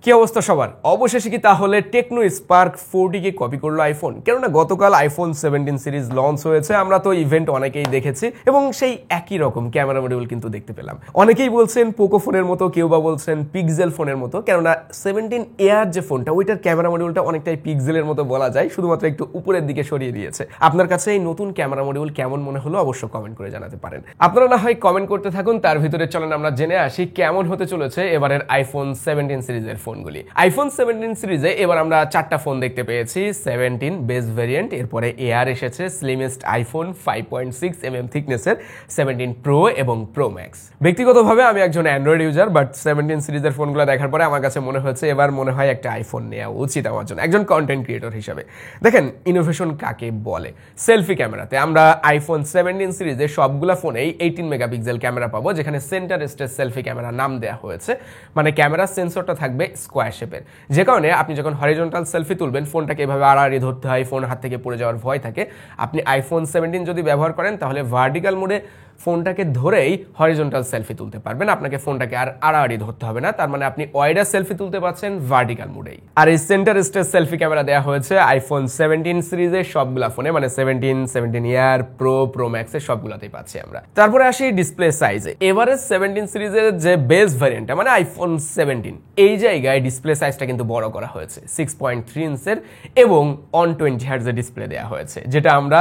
কি অবস্থা সবার? অবশেষে কি তাহলে টেকনো স্পার্ক 40 কে কপি করলো আইফোন? কেননা গতকাল আইফোন 17 সিরিজ লঞ্চ হয়েছে, আমরা তো ইভেন্ট অনেকেই দেখেছি এবং সেই একই রকম ক্যামেরা মডিউল কিন্তু দেখতে পেলাম। অনেকেই বলছেন পোকো ফোনের মতো, কেউ বা বলছেন পিক্সেল ফোনের মতো, কেননা 17 এয়ার যে ফোনটা ওইটার ক্যামেরা মডিউলটা অনেকটাই পিক্সেলের মতো বলা যায়, শুধুমাত্র একটু উপরের দিকে সরিয়ে দিয়েছে। আপনার কাছে এই নতুন ক্যামেরা মডিউল কেমন মনে হলো অবশ্যই কমেন্ট করে জানাতে পারেন। আপনারা না হয় কমেন্ট করতে থাকুন, তার ভিতরে চলেন আমরা জেনে আসি কেমন হতে চলেছে এবারের আইফোন 17 সিরিজের ফোনগুলি। আইফোন 17 সিরিজে এবার আমরা 4টা ফোন দেখতে পেয়েছি। 17 বেস ভেরিয়েন্ট, এরপরে এয়ার এসেছে, স্লিমেস্ট আইফোন 5.6 থিকনেসের 17 প্রো এবং প্রো ম্যাক্স। ব্যক্তিগতভাবে আমি একজন অ্যান্ড্রয়েড ইউজার, বাট 17 সিরিজের ফোনগুলো দেখার পরে আমার কাছে মনে হয়েছে এবার মনে হয় একটা আইফোন নেওয়া উচিত আমার জন্য, একজন কন্টেন্ট ক্রিয়েটর হিসাবে। দেখেন ইনোভেশন কাকে বলে। সেলফি ক্যামেরাতে আমরা আইফোন 17 সিরিজে সবগুলা ফোনেই 18 মেগাপিক্সেল ক্যামেরা পাবো, যেখানে সেন্টার স্টেজ সেলফি ক্যামেরা নাম দেওয়া হয়েছে। মানে ক্যামেরার সেন্সরটা থাকবে স্কোয়ার শেপের, যে কারণে আপনি যখন হরিজন্টাল সেলফি তুলবেন ফোনটাকে এভাবে আড়াআড়ি ধরতে হয়, ফোন হাত থেকে পড়ে যাওয়ার ভয় থাকে। আপনি আইফোন 17 যদি ব্যবহার করেন তাহলে ভার্টিক্যাল মোডে ফোনটাকে ধরেই হরিজন্টাল সেলফি তুলতে পারবেন, আপনাকে ফোনটাকে আর আড়াআড়ি ধরতে হবে না। তার মানে আপনি ওয়াইডার সেলফি তুলতে পারছেন ভার্টিক্যাল মোডেই। আর এই সেন্টার স্টেজ সেলফি ক্যামেরা দেওয়া হয়েছে আইফোন 17 সিরিজের সবগুলা ফোনে, মানে 17 ইয়ার, প্রো, প্রো ম্যাক্সের সবগুলাতেই পাচ্ছি আমরা। তারপরে আসি ডিসপ্লে সাইজে। এবারে 17 সিরিজের যে বেস ভ্যারিয়েন্টটা মানে আইফোন 17, এই জায়গায় ডিসপ্লে সাইজটা কিন্তু বড় করা হয়েছে 6.3 ইঞ্চের এবং 120 হার্টজের ডিসপ্লে দেওয়া হয়েছে, যেটা আমরা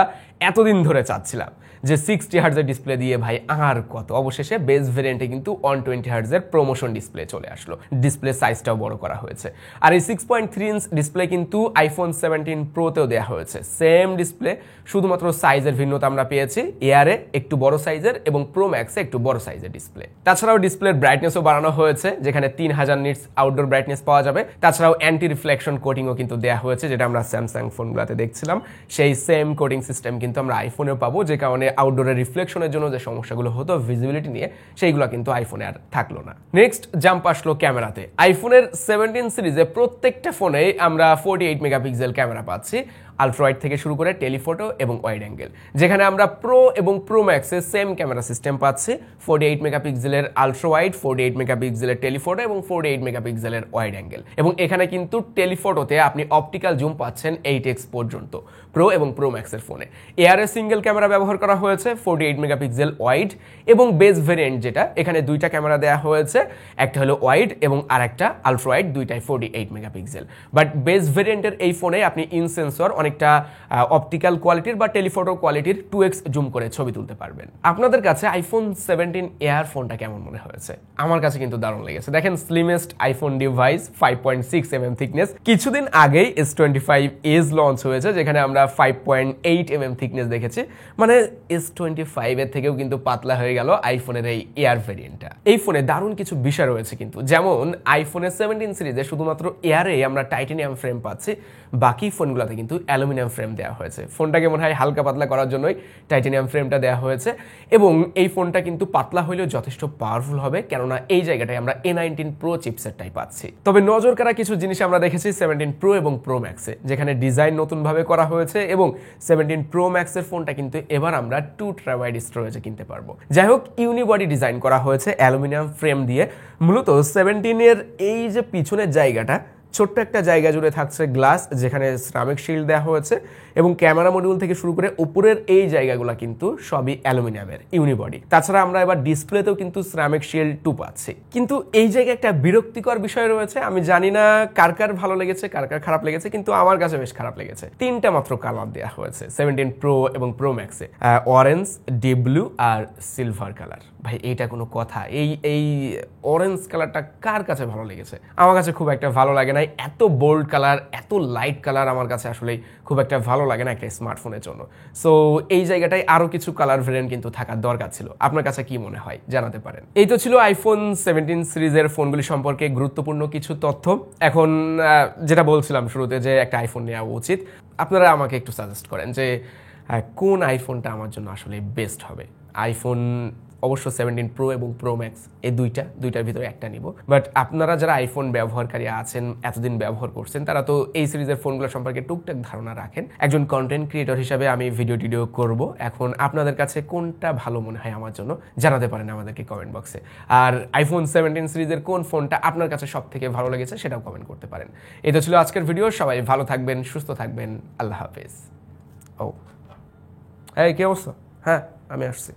এতদিন ধরে চাচ্ছিলাম যে 60 হার্টজের ডিসপ্লে দিয়ে ভাই আর কত। অবশেষে বেস ভেরিয়েন্টে কিন্তু 120 হার্টজের প্রমোশন ডিসপ্লে চলে আসলো, ডিসপ্লে সাইজটাও বড় করা হয়েছে। আর এই 6.3 ইঞ্চ ডিসপ্লে কিন্তু আইফোন 17 প্রোতেও দেওয়া হয়েছে, সেম ডিসপ্লে, শুধুমাত্র সাইজের ভিন্নতা আমরা পেয়েছি। এয়ারে একটু বড় সাইজের এবং প্রো ম্যাক্সে একটু বড় সাইজের ডিসপ্লে। তাছাড়াও ডিসপ্লের ব্রাইটনেসও বাড়ানো হয়েছে, যেখানে 3000 নিটস আউটডোর ব্রাইটনেস পাওয়া যাবে। তাছাড়াও অ্যান্টি রিফ্লেকশন কোটিংও কিন্তু দেওয়া হয়েছে, যেটা আমরা স্যামসাং ফোনগুলোতে দেখছিলাম। সেই সেম কোটিং সিস্টেম কিন্তু আমরা আইফোনেও পাবো, যে কারণে আউটডোরের রিফ্লেকশনের জন্য যে সমস্যাগুলো হতো ভিজিবিলিটি নিয়ে, সেইগুলো কিন্তু আইফোনে আর থাকলো না। নেক্সট জাম্প আসলো ক্যামেরাতে। আইফোনের 17 সিরিজে প্রত্যেকটা ফোনেই আমরা 48 মেগাপিক্সেল ক্যামেরা পাচ্ছি, আলট্রা ওয়াইড থেকে শুরু করে টেলিফটো এবং ওয়াইড অ্যাঙ্গেল। যেখানে আমরা প্রো এবং প্রো ম্যাক্সে সেম ক্যামেরা সিস্টেম পাচ্ছি, 48 মেগাপিক্সেলের আলট্রা ওয়াইড, 48 মেগাপিক্সেলের টেলিফটো এবং 48 মেগাপিক্সেলের ওয়াইড অ্যাঙ্গেল। এবং এখানে কিন্তু টেলিফটোতে আপনি অপটিক্যাল জুম পাচ্ছেন 8x পর্যন্ত প্রো এবং প্রো ম্যাক্সের ফোনে। এয়ারে সিঙ্গেল ক্যামেরা ব্যবহার করা হয়েছে, 48 মেগাপিক্সেল ওয়াইড এবং বেস ভেরিয়েন্ট যেটা, এখানে দুইটা ক্যামেরা দেওয়া হয়েছে, একটা হলো ওয়াইড এবং আরেকটা আলট্রা ওয়াইড, দুইটাই 48 মেগাপিক্সেল। বাট বেস ভেরিয়েন্টের এই ফোনে আপনি ইন সেন্সর অনেকটা অপটিক্যাল কোয়ালিটির বা টেলিফটো কোয়ালিটির 2x জুম করে ছবি তুলতে পারবেন। আপনাদের কাছে আইফোন 17 এয়ার ফোনটা কেমন মনে হয়েছে? আমার কাছে কিন্তু দারুণ লেগেছে। দেখেন স্লিমেস্ট আইফোন ডিভাইস, 5.6 থিকনেস। কিছুদিন আগেই S25 এজ লঞ্চ হয়েছে, যেখানে আমরা 5.8 থিকনেস দেখেছি। মানে S25 এর থেকেও কিন্তু পাতলা হয়ে গেল আইফোনের এই এয়ার ভেরিয়েন্টটা। এই ফোনে দারুণ কিছু বিষয় রয়েছে কিন্তু, যেমন আইফোনের 17 সিরিজে শুধুমাত্র এয়ারে আমরা টাইটানিয়াম ফ্রেম পাচ্ছি, বাকি ফোনগুলোতে কিন্তু অ্যালুমিনিয়াম ফ্রেম দেওয়া হয়েছে। ফোনটাকে মনে হয় হালকা পাতলা করার জন্যই টাইটানিয়াম ফ্রেমটা দেওয়া হয়েছে। এবং এই ফোনটা কিন্তু পাতলা হলেও যথেষ্ট পাওয়ারফুল হবে, কেননা এই জায়গাটায় আমরা A19 প্রো চিপসেটটাই পাচ্ছি। তবে নজর কাড়া কিছু জিনিস আমরা দেখেছি 17 প্রো এবং প্রো ম্যাক্সে, যেখানে ডিজাইন নতুনভাবে করা হয়েছে এবং 17 প্রো ম্যাক্সের ফোনটা কিন্তু এবার আমরা 2 টেরাবাইট স্টোরেজে কিনতে পারবো। যাই হোক, ইউনিবডি ডিজাইন করা হয়েছে অ্যালুমিনিয়াম ফ্রেম দিয়ে। মূলত 17 এর এই যে পিছনের জায়গাটা, ছোট্ট একটা জায়গা জুড়ে থাকছে গ্লাস, যেখানে সিরামিক শিল্ড দেওয়া হয়েছে এবং ক্যামেরা মডিউল থেকে শুরু করে উপরের এই জায়গাগুলো কিন্তু সবই অ্যালুমিনিয়ামের ইউনিবডি। তাছাড়া আমরা এবার ডিসপ্লেতেও কিন্তু সিরামিক শিল্ড 2 পাচ্ছি। কিন্তু এই জায়গায় একটা বিরক্তিকর বিষয় রয়েছে, আমি জানি না কার কার ভালো লেগেছে কার কার খারাপ লেগেছে, কিন্তু আমার কাছে বেশ খারাপ লেগেছে। 3টা মাত্র কালার দেওয়া হয়েছে 17 প্রো এবং প্রো ম্যাক্সে, অরেঞ্জ, ডিপ ব্লু আর সিলভার কালার। ভাই এইটা কোনো কথা? এই অরেঞ্জ কালারটা কার কাছে ভালো লেগেছে? আমার কাছে খুব একটা ভালো লাগে না। এত বোল্ড কালার, এত লাইট কালার আমার কাছে আসলে খুব একটা ভালো লাগে না একটা স্মার্টফোনের জন্য। সো এই জায়গাটায় আরো কিছু কালার ভেরিয়েন্ট কিন্তু থাকার দরকার ছিল। আপনার কাছে কি মনে হয় জানাতে পারেন। এই তো ছিল আইফোন 17 সিরিজের ফোনগুলি সম্পর্কে গুরুত্বপূর্ণ কিছু তথ্য। এখন যেটা বলছিলাম শুরুতে যে একটা আইফোন নেওয়া উচিত, আপনারা আমাকে একটু সাজেস্ট করেন যে কোন আইফোনটা আমার জন্য আসলে বেস্ট হবে। আইফোন অবশ্য 17 প্রো এবং প্রো ম্যাক্স এই দুইটার ভিতরে একটা নিব। বাট আপনারা যারা আইফোন ব্যবহারকারী আছেন, এতদিন ব্যবহার করছেন, তারা তো এই সিরিজের ফোনগুলো সম্পর্কে টুকটাক ধারণা রাখেন। একজন কন্টেন্ট ক্রিয়েটর হিসাবে আমি ভিডিও করব। এখন আপনাদের কাছে কোনটা ভালো মনে হয় আমার জন্য জানাতে পারেন আমাদেরকে কমেন্ট বক্সে। আর আইফোন 17 সিরিজের কোন ফোনটা আপনার কাছে সব থেকে ভালো লেগেছে সেটাও কমেন্ট করতে পারেন। এটা ছিল আজকের ভিডিও। সবাই ভালো থাকবেন, সুস্থ থাকবেন। আল্লাহ হাফেজ। ও এই কি অবস্থা? হ্যাঁ, আমি আসছি।